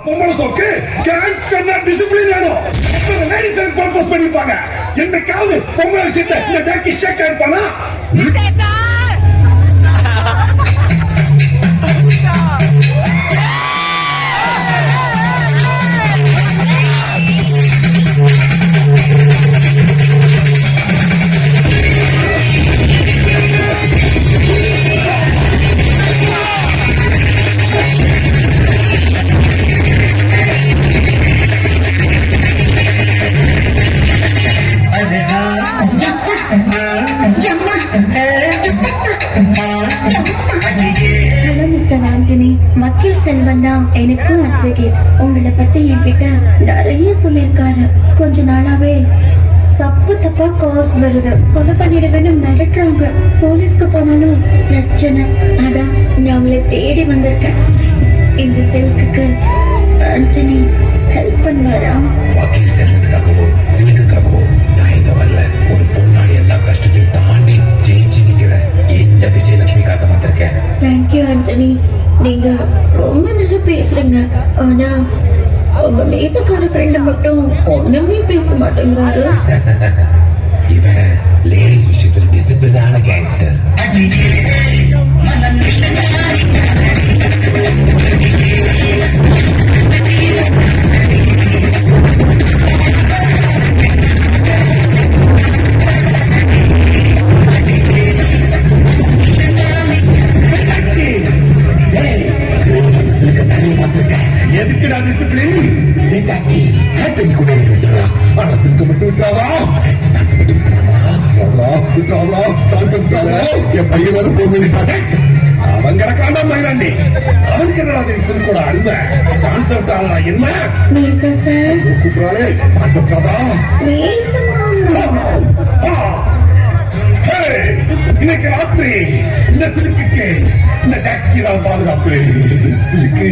பொம்பளை சோக்கு கேங்ஸ்டர்னா டிசிப்ளின் வேணும். லேடிஸ் எனக்கு ப்ரோபோஸ் பண்ணிருப்பாங்க. என்னைக்காவது பொம்பளை விஷயத்தை இந்த ஜாக்கி ஷேக் ஆயிருப்பானா? ஹலோ மிஸ்டர் ஆண்டனி, வக்கீல் செல்வன் தான் எனக்கும் அட்வொகேட். உங்களை பத்தி என்கிட்ட நிறைய சொல்லியிருக்காரு. கொஞ்ச நாளாவே தப்பா கால்ஸ் வருது. கொலை பண்ணிடுவேன்னு மிரட்டுறாங்க. போலீஸ்க்கு போனாலும் பிரச்சனை. அதான் நான் உங்களை தேடி வந்திருக்கேன். இந்த சில்க்குக்கு ஆண்டனி ஹெல்ப் பண்ணுவாரா? வக்கீல் செல்வத்துக்காகவோ சில்க்குக்காகவோ நான் இங்க வரல. ஒரு பொண்ணா எல்லா கஷ்டத்தையும் தாண்டி ஜெயிச்சு நிக்கிற இந்த விஜயலட்சுமிக்காக வந்திருக்கேன். தேங்க்யூ ஆண்டனி. நீங்க ரொம்ப நல்லா பேசுறீங்க. ஆனா உங்க மேசக்கார ஃப்ரெண்ட் மட்டும் ஒண்ணுமே பேச மாட்டேங்கிறாரு. இவன் லேடிஸ் விஷயத்துல டிசிப்ளினான கேங்ஸ்டர். எதுக்குடா டிசிப்ளின்? கூட விட்டுறா. ஆனா சில்க மட்டும் விட்டுறாதா? என் பையன் வர போன் பண்ணிட்டாங்க. அவன் கிடக்காண்டா மயிராண்டி. அவனுக்கு என்னடா தெரியும் சில்கோட அருமை? சான்ஸ் விட்டாங்களா என்ன? மேசா சார், கூப்பிடாலே சான்ஸ் விட்டாதா? மேசா மாமா. இன்னைக்கு ராத்திரி இந்த சிலுக்கு இந்த ஜாக்கி தான் பாதுகாப்பு. சிலுக்கு